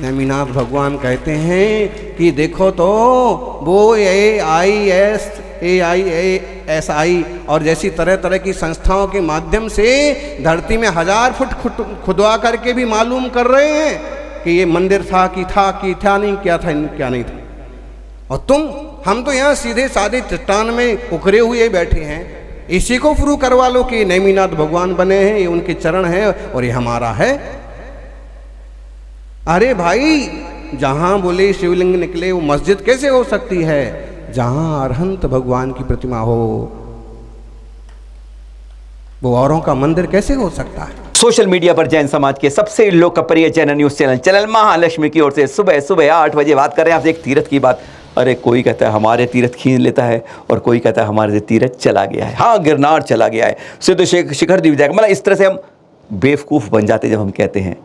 नेमिनाथ भगवान कहते हैं कि देखो तो वो AISI और जैसी तरह तरह की संस्थाओं के माध्यम से धरती में 1000 फुट खुदवा करके भी मालूम कर रहे हैं कि ये मंदिर था कि था नहीं, क्या था क्या नहीं था। और हम तो यहाँ सीधे साधे चट्टान में उखरे हुए बैठे हैं। इसी को प्रूव करवा लो कि नेमिनाथ भगवान बने हैं, ये उनके चरण हैं और ये हमारा है। अरे भाई, जहां बोले शिवलिंग निकले वो मस्जिद कैसे हो सकती है जहां अरहंत भगवान की प्रतिमा हो? वो औरों का मंदिर कैसे हो सकता है? सोशल मीडिया पर जैन समाज के सबसे लोकप्रिय जैन न्यूज चैनल महालक्ष्मी की ओर से सुबह 8 बजे बात कर रहे हैं आपसे एक तीर्थ की बात। अरे कोई कहता है हमारे तीर्थ खींच लेता है और कोई कहता है हमारे तीर्थ चला गया है। हाँ, गिरनार चला गया है, सिद्ध शिखर दिव्य जाएगा। मतलब इस तरह से हम बेवकूफ़ बन जाते जब हम कहते हैं।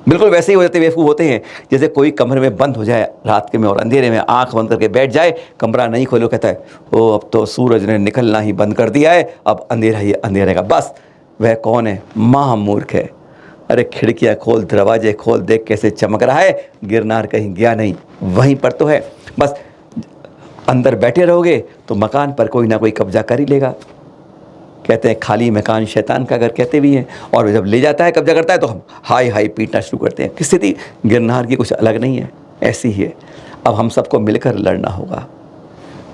बिल्कुल वैसे ही हो जाते बेवकूफ़ होते हैं जैसे कोई कमरे में बंद हो जाए रात के में और अंधेरे में आंख बंद करके बैठ जाए, कमरा नहीं खोलो, कहता है ओ अब तो सूरज ने निकलना ही बंद कर दिया है, अब अंधेरा ही अंधेरे का। बस वह कौन है? महामूर्ख है। अरे खिड़कियाँ खोल, दरवाजे खोल, देख कैसे चमक रहा है। गिरनार कहीं गया नहीं, वहीं पर तो है। बस अंदर बैठे रहोगे तो मकान पर कोई ना कोई कब्जा कर ही लेगा। कहते हैं खाली मकान शैतान का घर, कहते भी हैं। और जब ले जाता है, कब्जा करता है तो हम हाई पीटना शुरू करते हैं। स्थिति गिरनार की कुछ अलग नहीं है, ऐसी ही है। अब हम सबको मिलकर लड़ना होगा।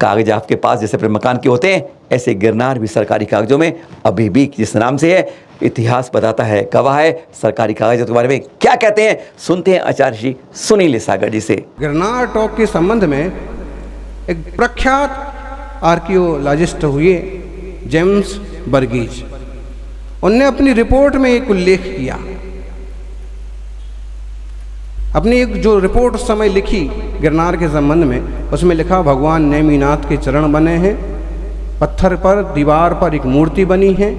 कागज आपके पास जैसे अपने मकान के होते हैं, ऐसे गिरनार भी सरकारी कागजों में अभी भी जिस नाम से है, इतिहास बताता है, गवाह है। सरकारी कागजों के बारे में क्या कहते हैं सुनते हैं आचार्य श्री सुनील सागर जी से। गिरनार टॉक के संबंध में एक प्रख्यात आर्कियोलॉजिस्ट हुए जेम्स बर्गीज, उनने अपनी रिपोर्ट में एक उल्लेख किया। अपनी एक जो रिपोर्ट उस समय लिखी गिरनार के संबंध में, उसमें लिखा भगवान नेमिनाथ के चरण बने हैं, पत्थर पर दीवार पर एक मूर्ति बनी है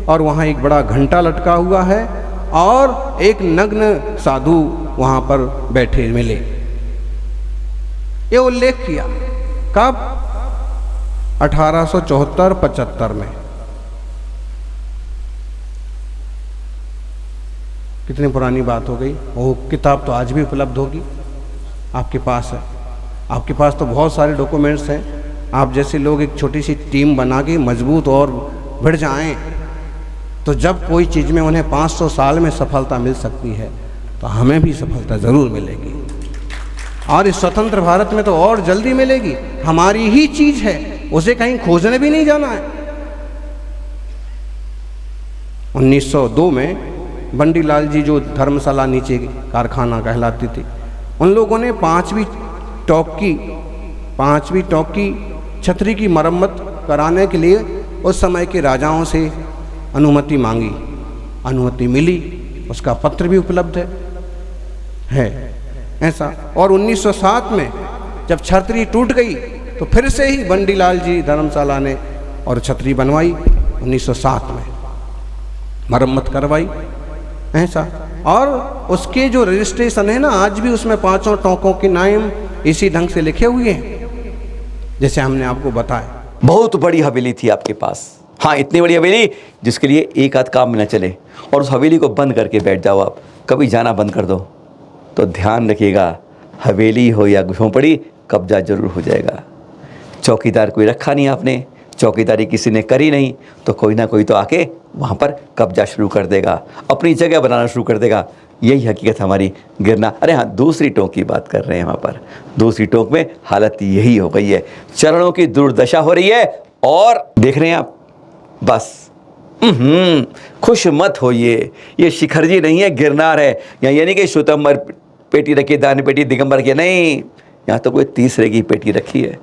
और वहाँ एक बड़ा घंटा लटका हुआ है और एक नग्न साधु वहाँ पर बैठे मिले। ये उल्लेख किया कब? 1874-75 में। कितनी पुरानी बात हो गई। वो किताब तो आज भी उपलब्ध होगी, आपके पास है। आपके पास तो बहुत सारे डॉक्यूमेंट्स हैं। आप जैसे लोग एक छोटी सी टीम बना के मजबूत और भिड़ जाएं, तो जब कोई चीज़ में उन्हें 500 साल में सफलता मिल सकती है तो हमें भी सफलता ज़रूर मिलेगी। और इस स्वतंत्र भारत में तो और जल्दी मिलेगी। हमारी ही चीज़ है, उसे कहीं खोजने भी नहीं जाना है। 1902 में बंडीलाल जी, जो धर्मशाला नीचे कारखाना कहलाती थी, उन लोगों ने पांचवी टॉक की छतरी की मरम्मत कराने के लिए उस समय के राजाओं से अनुमति मांगी। अनुमति मिली, उसका पत्र भी उपलब्ध है ऐसा। और 1907 में जब छतरी टूट गई तो फिर से ही बंडीलाल जी धर्मशाला ने और छतरी बनवाई। 1907 में मरम्मत करवाई ऐसा। और उसके जो रजिस्ट्रेशन है ना, आज भी उसमें 5 टोंकों के नाम इसी ढंग से लिखे हुए हैं जैसे हमने आपको बताया। बहुत बड़ी हवेली थी आपके पास। हाँ, इतनी बड़ी हवेली जिसके लिए एक आध काम न चले, और उस हवेली को बंद करके बैठ जाओ आप। कभी जाना बंद कर दो तो ध्यान रखिएगा, हवेली हो या झोंपड़ी, कब्जा जरूर हो जाएगा। चौकीदार कोई रखा नहीं आपने, चौकीदारी किसी ने करी नहीं, तो कोई ना कोई तो आके वहाँ पर कब्जा शुरू कर देगा, अपनी जगह बनाना शुरू कर देगा। यही हकीकत हमारी गिरनार। अरे हाँ, दूसरी टोंक की बात कर रहे हैं। वहाँ पर दूसरी टोंक में हालत यही हो गई है, चरणों की दुर्दशा हो रही है। और देख रहे हैं आप, बस खुश मत होइए, ये शिखर जी नहीं है, गिरनार है। ये नहीं कि श्वेतांबर पेटी रखी, दान पेटी दिगंबर की, नहीं, यहाँ तो कोई तीसरे की पेटी रखी है।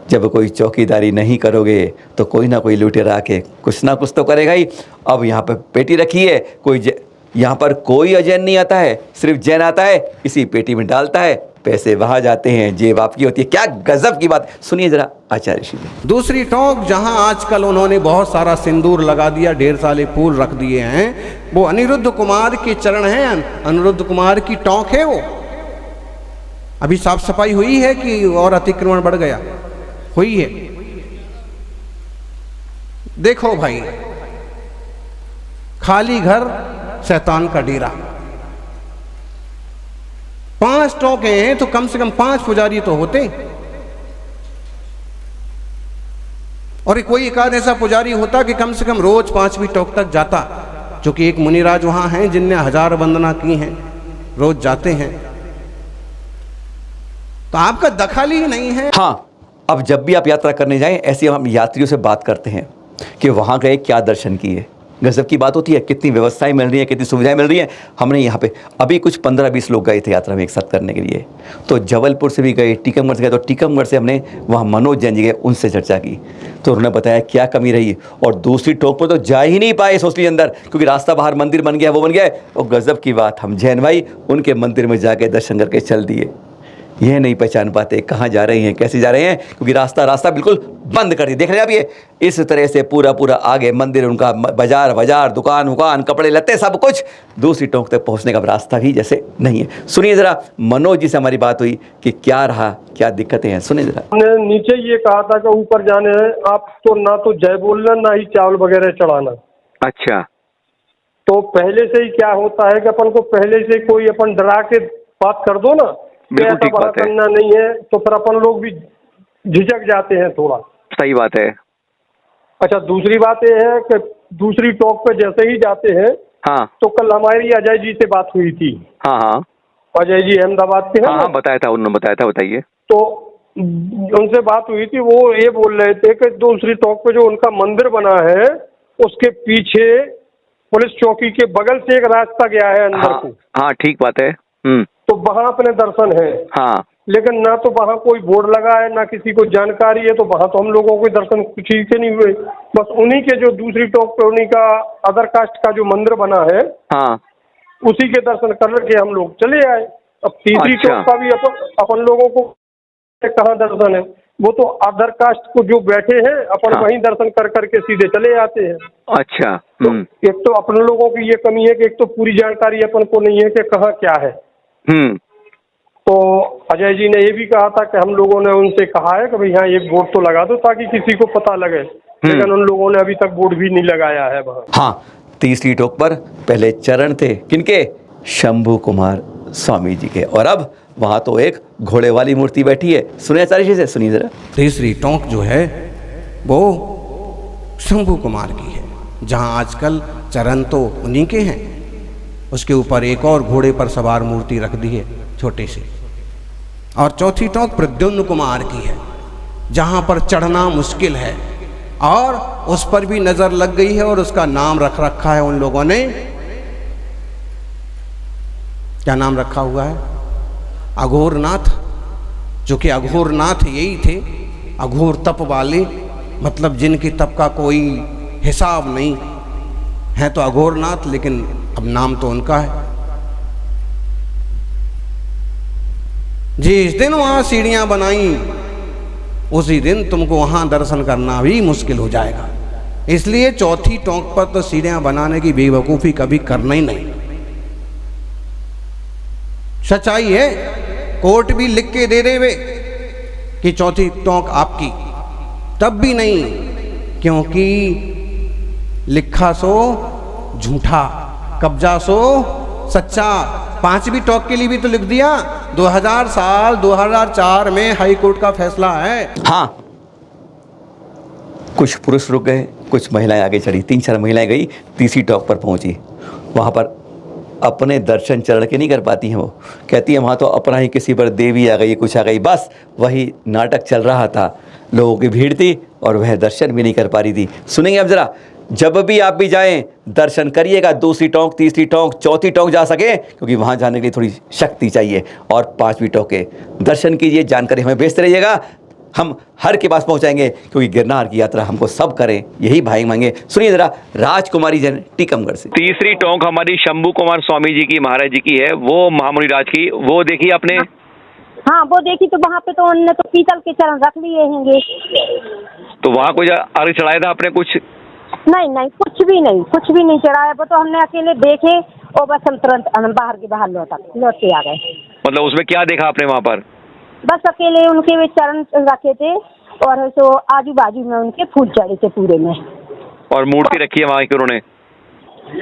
जब कोई चौकीदारी नहीं करोगे तो कोई ना कोई लुटेरा आके कुछ ना कुछ तो करेगा ही। अब यहाँ पर पेटी रखी है, यहाँ पर कोई अजैन नहीं आता है, सिर्फ जैन आता है, इसी पेटी में डालता है, पैसे वहाँ जाते हैं, जेब आपकी होती है। क्या गजब की बात, सुनिए जरा आचार्य श्री। दूसरी टोंक जहाँ आजकल उन्होंने बहुत सारा सिंदूर लगा दिया, ढेर सारे फूल रख दिए हैं, वो अनिरुद्ध कुमार के चरण हैं। अनिरुद्ध कुमार की टोंक है वो। अभी साफ सफाई हुई है कि और अतिक्रमण बढ़ गया? हुई है। देखो भाई, खाली घर शैतान का डेरा। 5 टोंके हैं तो कम से कम 5 पुजारी तो होते, और कोई एक आध ऐसा पुजारी होता कि कम से कम रोज 5वीं टोक तक जाता, क्योंकि एक मुनिराज वहां हैं जिनने 1000 वंदना की हैं, रोज जाते हैं। तो आपका दखल ही नहीं है। हाँ, अब जब भी आप यात्रा करने जाएं, ऐसे हम यात्रियों से बात करते हैं कि वहाँ गए क्या दर्शन किए। गजब की बात होती है, कितनी व्यवस्थाएं मिल रही हैं, कितनी सुविधाएं मिल रही हैं। हमने यहाँ पे अभी कुछ 15-20 लोग गए थे यात्रा में एक साथ करने के लिए, तो जबलपुर से भी गए, टीकमगढ़ से गए, तो टीकमगढ़ से हमने वहाँ मनोज जैन जी गए, उनसे चर्चा की तो उन्होंने बताया क्या कमी रही, और दूसरी टोक पर तो जा ही नहीं पाए सोचली अंदर, क्योंकि रास्ता बाहर मंदिर बन गया, वो बन गया। और गजब की बात, हम जैन भाई उनके मंदिर में जाके दर्शन करके चल दिए। यह नहीं पहचान पाते कहाँ जा रहे हैं, कैसे जा रहे हैं, क्योंकि रास्ता बिल्कुल बंद कर दिया। देख रहे हैं आप, ये इस तरह से पूरा आगे मंदिर, उनका बाजार दुकान कपड़े लत्ते सब कुछ, दूसरी टोंक तक पहुंचने का रास्ता भी जैसे नहीं है। सुनिए जरा, मनोज जी से हमारी बात हुई कि क्या रहा, क्या दिक्कतें हैं, सुनिए जरा। हमने नीचे ये कहा था कि ऊपर जाने हैं आप तो ना तो जय बोलना ना ही चावल वगैरह चढ़ाना। अच्छा, तो पहले से ही क्या होता है कि अपन को पहले से कोई अपन डरा के बात कर दो ना, बिल्कुल ऐसा ठीक बड़ा बात है। करना नहीं है, तो फिर अपन लोग भी झिझक जाते हैं थोड़ा। सही बात है। अच्छा, दूसरी बात ये है कि दूसरी टॉक पे जैसे ही जाते हैं, हाँ तो कल हमारी अजय जी से बात हुई थी। हाँ, अजय जी अहमदाबाद के हैं ना? बताया था, उन्होंने बताया था, बताइए। तो उनसे बात हुई थी, वो ये बोल रहे थे कि दूसरी टॉक पे जो उनका मंदिर बना है उसके पीछे पुलिस चौकी के बगल से एक रास्ता गया है अंदर को। हाँ, ठीक बात है। तो वहाँ अपने दर्शन है। हाँ, लेकिन ना तो वहाँ कोई बोर्ड लगा है, ना किसी को जानकारी है, तो वहाँ तो हम लोगों को दर्शन किसी के नहीं हुए। बस उन्हीं के जो दूसरी टॉप पे उन्हीं का अदर कास्ट का जो मंदिर बना है, हाँ, उसी के दर्शन करके हम लोग चले आए। अब तीसरी अच्छा। टॉप का भी अपन लोगों को कहाँ दर्शन है, वो तो अदर कास्ट को जो बैठे हैं अपन हाँ। वहीं दर्शन कर करके सीधे चले आते हैं। अच्छा। तो एक तो अपन लोगों की ये कमी है कि एक तो पूरी जानकारी अपन को नहीं है कि कहाँ क्या है। तो अजय जी ने ये भी कहा था कि हम लोगों ने उनसे कहा है कि भाई यहाँ एक बोर्ड तो लगा दो ताकि किसी को पता लगे, लेकिन उन लोगों ने अभी तक बोर्ड भी नहीं लगाया है वहाँ। हाँ, तीसरी टोक पर पहले चरण थे किनके, शंभू कुमार स्वामी जी के, और अब वहाँ तो एक घोड़े वाली मूर्ति बैठी है। सुनिए आचार्य जी से, सुनिए जरा। तीसरी टोंक जो है वो शंभू कुमार की है, जहाँ आजकल चरण तो उन्हीं के हैं, उसके ऊपर एक और घोड़े पर सवार मूर्ति रख दी है छोटे से। और चौथी टोंक प्रद्युम्न कुमार की है, जहाँ पर चढ़ना मुश्किल है, और उस पर भी नज़र लग गई है और उसका नाम रख रखा है उन लोगों ने। क्या नाम रखा हुआ है? अघोरनाथ। जो कि अघोरनाथ यही थे, अघोर तप वाले, मतलब जिनकी तप का कोई हिसाब नहीं है, तो अघोरनाथ, लेकिन अब नाम तो उनका है। जिस दिन वहां सीढ़ियां बनाई उसी दिन तुमको वहां दर्शन करना भी मुश्किल हो जाएगा। इसलिए चौथी टोंक पर तो सीढ़ियां बनाने की बेवकूफ़ी कभी करना ही नहीं। सच्चाई है, कोर्ट भी लिख के दे दे वे कि चौथी टोंक आपकी, तब भी नहीं, क्योंकि लिखा सो झूठा, कब्जा सो सच्चा। 5वीं टोंक के लिए भी तो लिख दिया, 2004 में हाई कोर्ट का फैसला है। हाँ, कुछ पुरुष रुक गए, कुछ महिलाएं आगे चढ़ी, 3-4 महिलाएं गई, तीसरी टॉप पर पहुंची। वहाँ पर अपने दर्शन चढ़ के नहीं कर पाती हैं, वो कहती हैं वहाँ तो अपना ही किसी पर देवी आ गई, कुछ आ गई, बस वही नाटक चल रहा था। लोगों की भीड़ थी और वह दर्शन भी नहीं कर पा रही थी। सुनेंगे अब जरा, जब भी आप भी जाएं दर्शन करिएगा, दूसरी टोंक, तीसरी टोंक, चौथी टोंक जा सके, क्योंकि वहाँ जाने के लिए थोड़ी शक्ति चाहिए, और 5वीं टोंक के दर्शन कीजिए। जानकारी हमें भेजते रहिएगा, हम हर के पास पहुंचाएंगे, क्योंकि गिरनार की यात्रा हमको सब करें, यही भाई मांगे। सुनिए जरा, राजकुमारी जैन टीकमगढ़ से। तीसरी टोंक हमारी शंभू कुमार स्वामी जी की, महाराज जी की है, वो महामुनि राज की, वो देखी आपने? हाँ, वो देखी, तो वहाँ पे तो उन्होंने तो पीतल के चरण रख लिए होंगे। तो वहाँ कोई अर्घ चढ़ाया था आपने कुछ? नहीं, कुछ भी नहीं चढ़ाया। वो तो हमने अकेले देखे और बस हम तुरंत बाहर लौट के आ गए। मतलब उसमें क्या देखा आपने वहाँ पर? बस अकेले उनके वे चरण रखे थे और तो आजू बाजू में उनके फूल चढ़े थे पूरे में। और मूर्ति रखी है वहाँ की उन्होंने?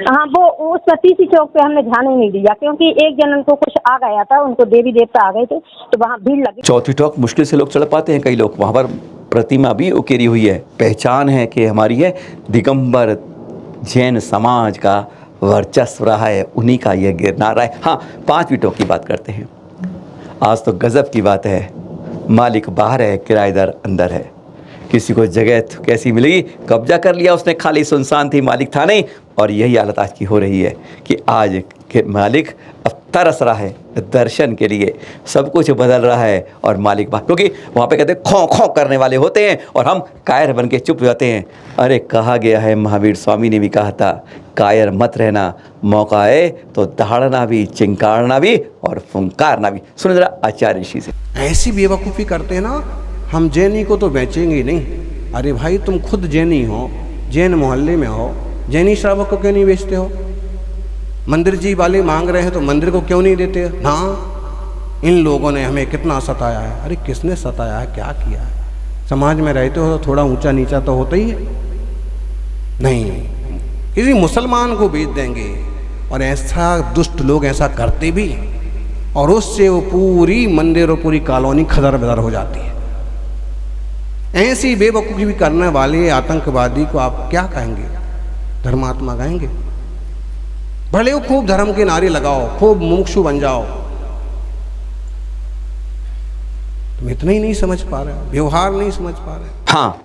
हाँ, वो उस सतीसी चौक पे हमने ध्यान ही नहीं दिया, क्योंकि एक जन को कुछ आ गया था, उनको देवी देवता आ गए थे, तो वहाँ भीड़ लगी। चौथी टॉक मुश्किल से लोग चढ़ पाते हैं, कई लोग वहाँ पर प्रतिमा भी उकेरी हुई है। पहचान है कि हमारी है दिगंबर जैन समाज का वर्चस्व रहा है, उन्हीं का यह गिरनार है। हाँ, 5वीं टॉक की बात करते हैं। आज तो गज़ब की बात है, मालिक बाहर है, किराएदार अंदर है। किसी को जगह तो कैसी मिलेगी, कब्जा कर लिया उसने, खाली सुनसान थी, मालिक था नहीं। और यही हालत आज की हो रही है कि आज के मालिक अब तरस रहा है दर्शन के लिए, सब कुछ बदल रहा है और मालिक बाहर, क्योंकि वहाँ पे कहते हैं खौं खौं करने वाले होते हैं और हम कायर बन के चुप जाते हैं। अरे कहा गया है, महावीर स्वामी ने भी कहा था, कायर मत रहना, मौका आए तो दहाड़ना भी, चिंकारना भी और फुंकारना भी। सुन जरा आचार्य ऋषि से। ऐसी बेवकूफ़ी करते हैं ना, हम जैनी को तो बेचेंगे ही नहीं। अरे भाई, तुम खुद जैनी हो, जैन मोहल्ले में हो, जैनी श्रावक को क्यों नहीं बेचते हो? मंदिर जी वाले मांग रहे हैं तो मंदिर को क्यों नहीं देते? हाँ, इन लोगों ने हमें कितना सताया है। अरे किसने सताया है, क्या किया है? समाज में रहते हो तो थोड़ा ऊंचा नीचा तो होता ही है। नहीं, किसी मुसलमान को बेच देंगे, और ऐसा दुष्ट लोग ऐसा करते भी, और उससे वो पूरी मंदिर और पूरी कॉलोनी खदर बदर हो जाती है। ऐसी बेवकूफ़ी भी करने वाले आतंकवादी को आप क्या कहेंगे? धर्मात्मा कहेंगे? भले वो खूब धर्म के नारे लगाओ, खूब मुमुक्षु बन जाओ, तुम इतना ही नहीं समझ पा रहे, व्यवहार नहीं समझ पा रहे। हाँ,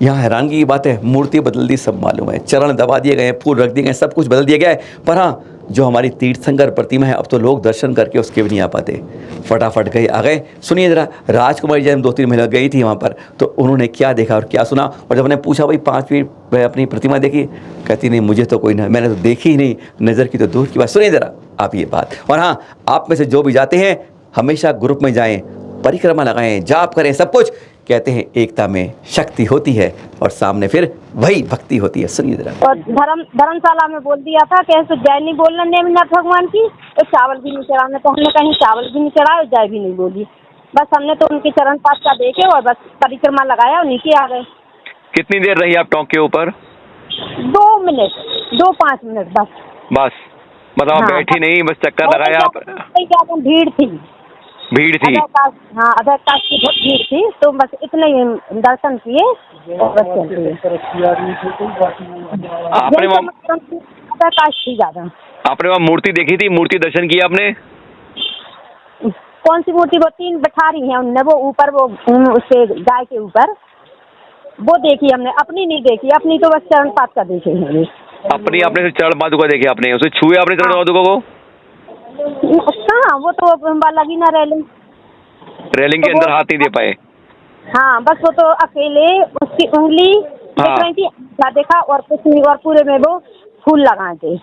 यहाँ हैरानगी की बात है, मूर्ति बदल दी सब मालूम है, चरण दबा दिए गए, फूल रख दिए गए, सब कुछ बदल दिया गया है। पर हाँ, जो हमारी तीर्थंकर प्रतिमा है, अब तो लोग दर्शन करके उसके भी नहीं आ पाते, फटाफट गए आ गए। सुनिए ज़रा, राजकुमारी जब 2-3 महिला गई थी वहाँ पर, तो उन्होंने क्या देखा और क्या सुना। और जब उन्हें पूछा, भाई 5वीं अपनी प्रतिमा देखी? कहती नहीं, मुझे तो कोई ना, मैंने तो देखी ही नहीं, नज़र की तो दूर की बात। सुनिए ज़रा आप ये बात। और हाँ, आप में से जो भी जाते हैं, हमेशा ग्रुप में जाएँ, परिक्रमा लगाएं, जाप करें, सब कुछ। कहते हैं एकता में शक्ति होती है और सामने फिर वही भक्ति होती है। सुनिए जरा। और धर्मशाला में बोल दिया था कि ऐसे जय नहीं बोलना नेमिनाथ भगवान की, तो चावल भी नहीं चढ़ाने, तो हमने कहीं चावल भी नहीं चढ़ाया, जय भी नहीं बोली। बस हमने तो उनके चरण पाठ का देखे और बस परिक्रमा लगाया और नीचे आ गए। कितनी देर रही आप टॉक के ऊपर? 2 मिनट, 2-5 मिनट बस। बस, मतलब आप बैठी नहीं, बस चक्कर लगाया आप? भीड़ थी, भीड़ थी। हाँ, अदर कास्ट की बहुत भीड़ थी, तो बस इतने ही दर्शन किए और बस चल दिए। आपने अदर कास्ट थी ज़्यादा। आपने वहाँ मूर्ति देखी थी, मूर्ति दर्शन किया आपने? कौन सी मूर्ति? वो 3 बैठारी हैं उनने, वो ऊपर, वो उससे गाय के ऊपर, वो देखी हमने, अपनी नहीं देखी। अपनी तो बस चरण पाठ का देखे हैं। अपनी आपने चरण पादुका देखे आपने? उसे छुए आपने चरण पादुका को? कहाँ, वो तो लगी ना रेलिंग के अंदर हाथ नहीं दे पाए। हाँ, बस वो तो अकेले उसकी उंगली देखा और कुछ नहीं, और पूरे में वो फूल लगाए थे,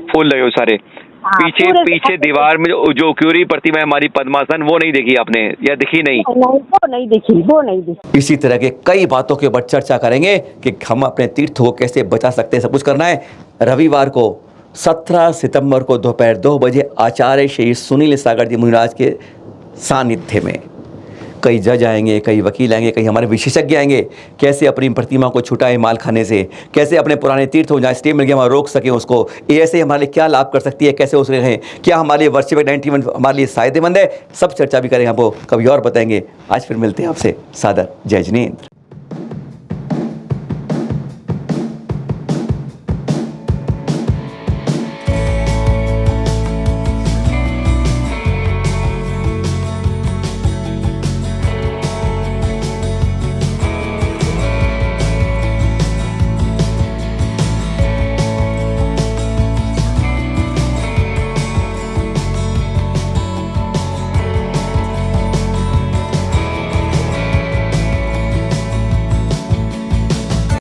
फूल लगे हुए सारे। पीछे दीवार में जो क्यूरी प्रतिमा है हमारी पद्मासन, वो नहीं देखी आपने या दिखी नहीं? वो नहीं दिखी। इसी तरह के कई बातों के ऊपर चर्चा करेंगे कि हम अपने तीर्थों को कैसे बचा सकते हैं, सब कुछ करना है। रविवार को 17 सितंबर को दोपहर 2 बजे आचार्य श्री सुनील सागर जी मुनिराज के सानिध्य में कई जज आएंगे, कई वकील आएंगे, कई हमारे विशेषज्ञ आएंगे, कैसे अपनी प्रतिमा को छुटाएं माल खाने से, कैसे अपने पुराने तीर्थ हो जहाँ स्टे मिल गया वहाँ रोक सकें उसको, ये ऐसे हमारे लिए क्या लाभ कर सकती है, कैसे उसमें रहें, क्या हमारे लिए वर्षिप 91 हमारे लिए फायदेमंद है, सब चर्चा भी करेंगे, आपको कभी और बताएंगे। आज फिर मिलते हैं आपसे, सादर जय जिनेंद्र।